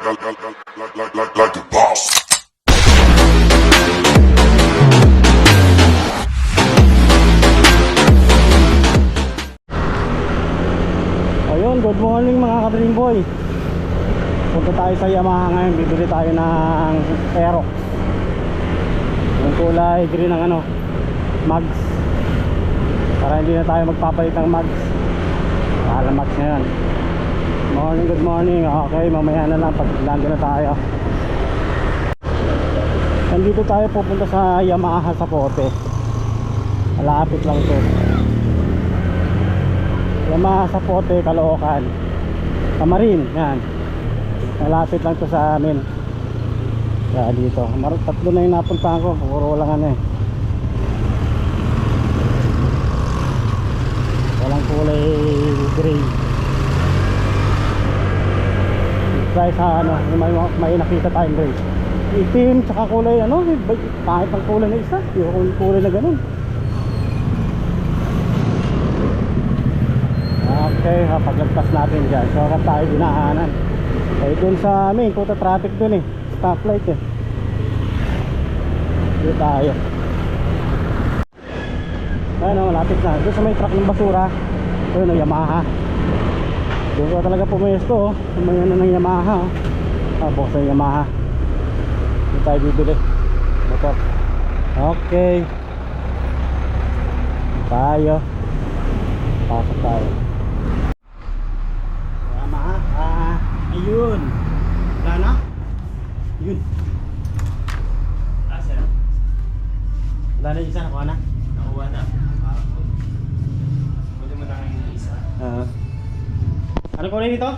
like the boss. Ayun, good morning mga ka-Dream Boy. Punta tayo sa Yamaha ngayon, bibili tayo ng Aerox. Yung kulay green ng ano, mags. Para hindi na tayo magpapalit ng mags. Pahala mags ngayon. Morning, good morning. Okay, mamaya na lang pag lando na tayo. Nandito tayo pupunta sa Yamaha sa Pote. Malapit lang to. Yamaha sa Pote, Caloocan, Camarin, yan. Malapit lang to sa amin. Kaya dito, tatlo na yung napuntahan ko. Puro lang ano eh, walang kulay gray. Try sa ano, may nakita tayong gray. Itim, tsaka kulay ano, kahit ang kulay na isa, yung kulay na ganun. Okay, paglagpas natin dyan, so tayo dinaanan. Eh dun sa amin, kuta traffic dun eh, stoplight eh. Dito tayo. Ano, malapit na. Doon sa may truck ng basura, ayun o, Yamaha. Doon ko talaga pumesto oh. May ano ng Yamaha oh. Tapos sa Yamaha dito tayo bibili motor. Okay, tayo pasok tayo Yamaha. Ayun, wala na. Yun, Sir. wala na yung isa, nakuha na. Nakuha na. Pwede mo na yung isa. Ano kulay nito?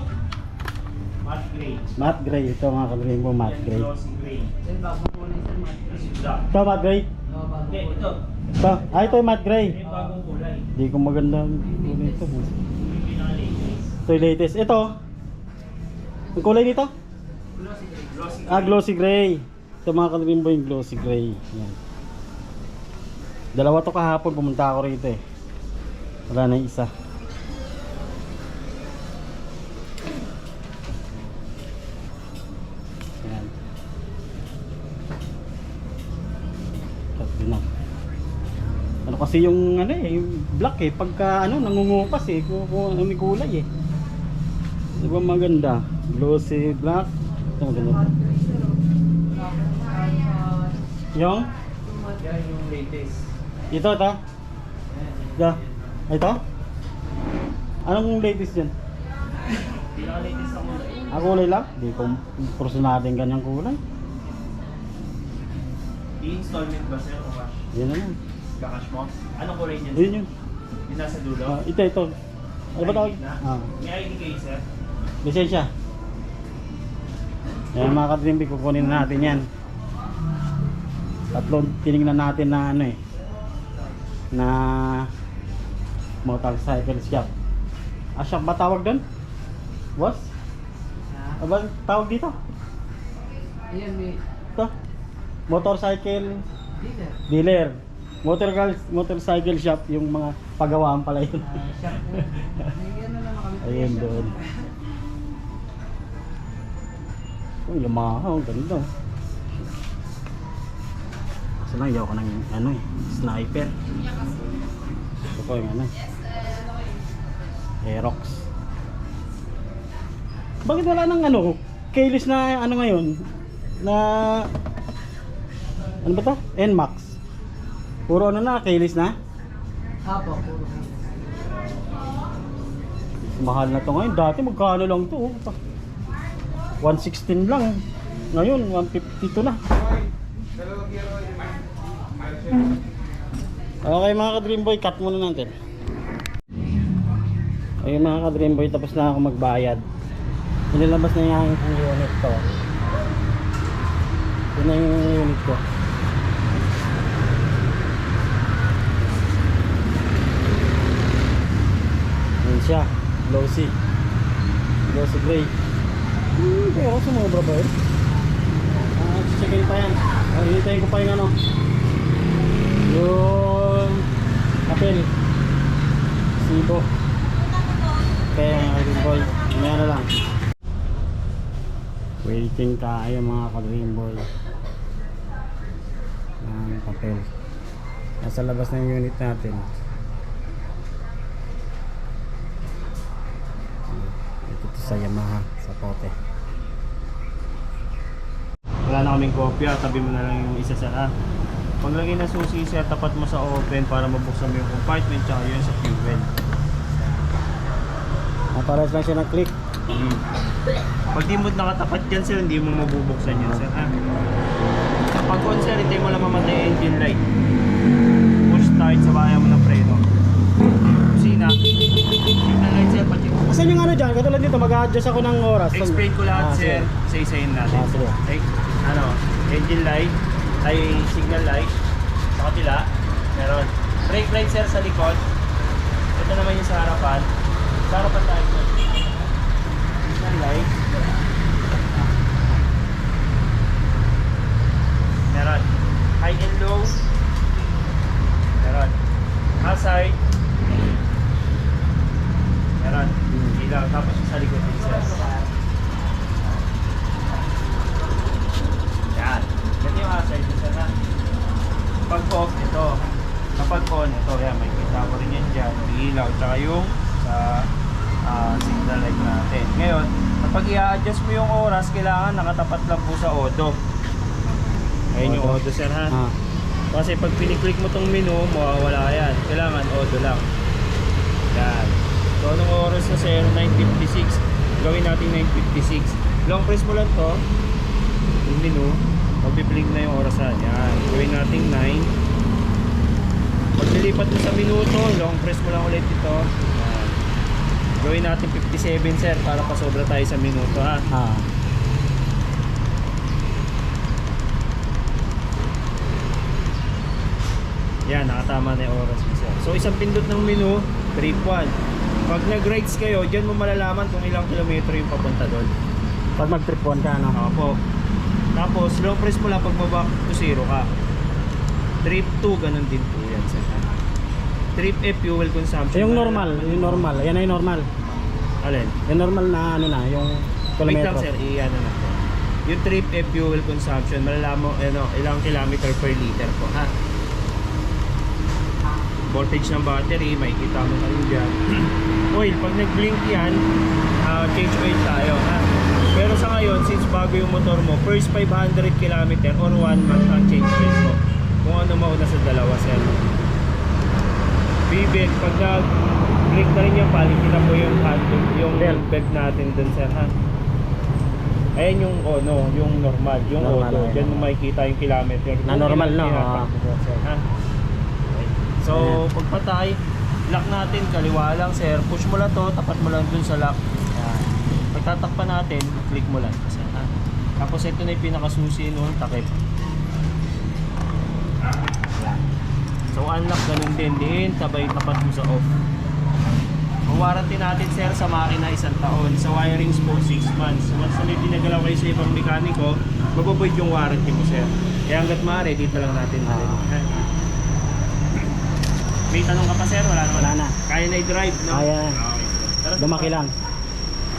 Matte gray. Matte gray. Ito mga ka-Dream Boy, matte gray. Glossy gray. Yan, bagong kulay sir, matte gray. Black. Ito matte gray. Oo, bagong Hindi, kulay. ito. Ito, ito yung matte gray. Ito yung bagong kulay. Hindi ko maganda yung kulay ito. Yung pinaka-latest. Ito yung latest. Ito, ang kulay nito? Glossy gray. Glossy gray. Glossy gray. Ito mga ka-Dream Boy, yung glossy gray. Yan. Dalawa to kahapon, pumunta ako rito eh. Wala na yung isa. Yan. Tatlo na. Ano kasi yung ano eh, yung black eh, pagka ano nangungupas eh, kung ano may kulay eh. Di ba maganda? Glossy black. Ito maganda. Matte gray sir, oh. Wala akong kaya, Yung? matte Yan gray. yung latest. Ito. Da. Ito? Anong latest dyan? Pinaka-latest na kulay. Ah, kulay lang? Hindi ko kurso natin ganyang kulay. I-installment ba sir o cash? Yan na lang. Kakash mo? Anong kulay niyan? Yun yun. Yung nasa dulo? Ito. Ano ba tawag? ID na? Ah, May ID kayo sir? lisensya. Yan mga ka-Dream Boy, kukunin na natin yan. Tatlo tinignan natin na ano eh, na motorcycle shop. Ah, shop ba tawag doon? Boss? Ha? Ano ba tawag dito? Ayan, may Ito? Motorcycle dealer. dealer. Motorcycle shop, yung mga pagawaan pala yun. Shop po. May ano naman kami. Ayun doon. Oh, Yamaha, ang ganda. Kasi lang, ayaw ko ng ano eh, sniper. Ito po yung ano, Aerox. Bakit wala nang ano, keyless na ano ngayon? Na, ano ba to? NMAX. Puro ano na, keyless na? Apo, puro. Mahal na to ngayon. Dati magkano lang to? 116 lang. Ngayon 152 na. Okay mga ka-Dream Boy, cut muna natin. Ayun mga ka-Dream Boy, tapos na ako magbayad. Inilabas na yung unit to. Yun na yung unit ko. Ayun siya, glossy gray. Pero sumobra ba yun? Checkin pa yan. Hintayin ko pa yung ano, yung papel sibo. Kaya mga boy, yan na lang. Wait Waiting tayo mga ka-dream boy. Ang papel. Nasa labas ng unit natin. Ito sa Yamaha, sa pote. Wala na kaming kopya, tabi mo na lang yung isa sa paglagay ng susi sir, tapat mo sa open para mabuksan mo yung compartment tsaka yun sa fuel. Pares lang siya ng click. Pag di mo nakatapat dyan sir, hindi mo mabubuksan yun sir Pag on sir, hindi mo lang mamatay yung engine light. Push start, sabayan mo ng preno. Kusina, signal light sir, pacheck. Asan yung ano dyan? Katulad dito, mag-a-adjust ako ng oras. Explain ko lahat sir, isa-isayin natin. Sige. Okay? Engine light, ay signal light, sa kapila, meron. Brake light sir sa likod. Ito naman yung sa harapan. Sa harapan tayo sir. Signal light. Meron. High and low. Meron. Hazard. Meron. Ilaw. Tapos yung sa likod din sir. Yan. Yan yung hazard din sir Pag off, ito. Kapag on, ito. Yan. May kita mo rin yan dyan. Ilaw. Tsaka yung sa signal light natin. Ngayon, kapag i-adjust mo yung oras, kailangan nakatapat lang po sa auto. Ayun yung auto sir Kasi pag piniklik mo tong menu, mawawala yan. Kailangan auto lang. Yan. So anong oras na sir? 9:56. Gawin natin 9:56. Long press mo lang to. Yung menu. Magpipilig na yung orasan. Yan. Gawin natin 9. Pag nilipat mo sa minuto, long press mo lang ulit ito. Yan. Gawin natin 57 sir para pasobra tayo sa minuto Yan, nakatama na yung oras mo sir. So isang pindot ng menu, trip 1. Pag nag-rides kayo, dyan mo malalaman kung ilang kilometro yung papunta doon. Pag mag-trip 1 ka, no? Opo. Tapos long press mo lang pag back to 0 ka. Trip 2, ganun din po yan sir. Trip F, fuel consumption. Yung normal, yan ay normal. Alin? Yung normal na ano na, yung Wait lang kilometro. sir, iyan na po. Yung trip F, fuel consumption, malalaman mo ilang kilometer per liter po voltage ng battery, makikita mo na rin dyan. Oil, pag nag-blink yan, change oil tayo Pero sa ngayon, since bago yung motor mo, first 500 km or 1 month ang change oil mo. Kung ano mauna sa dalawa sir. Bibig, pag nag-blink na rin yung palitin na po yung handle, yung belt natin dun sir Ayan yung yung normal, yung normal, auto. Diyan mo makikita yung kilometer. Na normal, no? So, pagpatay, lock natin, kaliwa lang sir. Push mo lang to, tapat mo lang dun sa lock. Pagtatakpan natin, click mo lang. Tapos ito na yung pinakasusi nung takip. So, unlock ganun din, tabay tapat mo sa off. Ang warranty natin sir sa makina 1 taon, sa wirings po 6 months. Once na dinagalaw kayo sa ibang mekaniko, mababoid yung warranty mo sir. Kaya hanggat maaari, dito lang natin May tanong ka pa sir? Wala naman. Wala na. Kaya na i-drive, no? Kaya. Okay. Tara, Lumaki lang.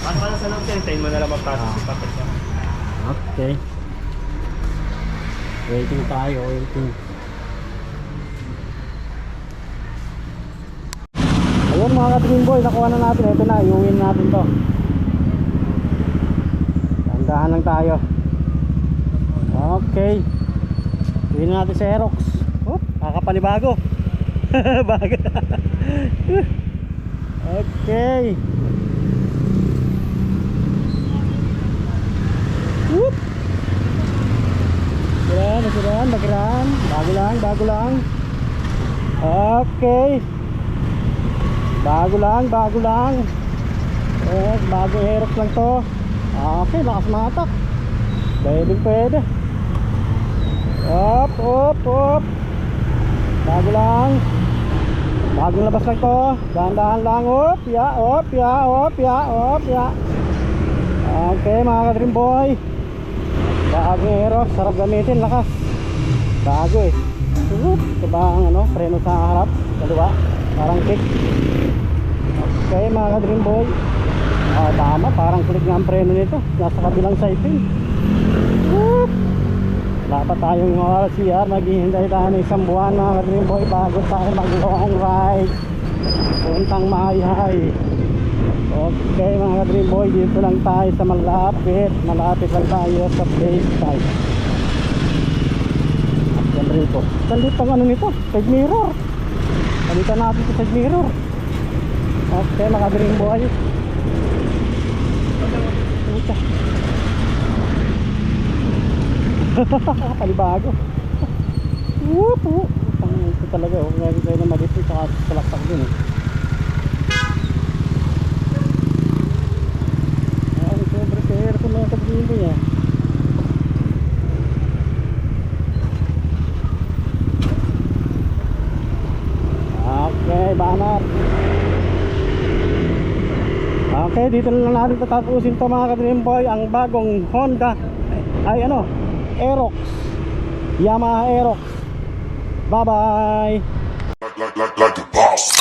Paano ka lang sa loob sir? Hintayin mo na lang mag-process si Papa siya. Okay. Waiting tayo, waiting. Ayun mga ka-dream boy, nakuha na natin. Ito na, iuwin natin to. Tandahan lang tayo. Okay. Iuwin na natin sa Aerox. Kakapanibago. Bago. Okay. Whoop. Nagiran. Bago lang. Okay. Bago lang. Bago Aerox lang to. Okay, lakas matak. Pwede. Op. Bago lang. Bagong labas lang to. Dahan-dahan lang. Op ya. Okay mga ka-dream boy. Bagong Aerox, sarap gamitin, lakas. Bago Diba ang preno sa harap, kaliwa, parang kick. Okay mga ka-dream boy. Tama, parang click nga ang preno nito. Nasa kabilang side din. Woo! Wala pa tayong CR, naghihintay tayo ng isang buwan mga ka-Dream Boy bago tayo mag-long ride puntang Mayhay. Okay mga ka-Dream Boy, dito lang tayo sa malapit lang tayo sa base site. At yan rito, salit ang ano nito, side mirror. Palitan natin sa side mirror. Okay mga ka-Dream Boy. Puta. Palibago. Wupo. Ito talaga oh. Ngayon tayo na malit ito at salaksak din eh. Ay, sobrang kaya ito mga kabihin ko niya. Okay, banat. Okay, dito na lang natin tatapusin to mga ka-Dream Boy. Ang bagong Honda ay ano, Aerox, Yamaha Aerox. Bye bye. Like the boss.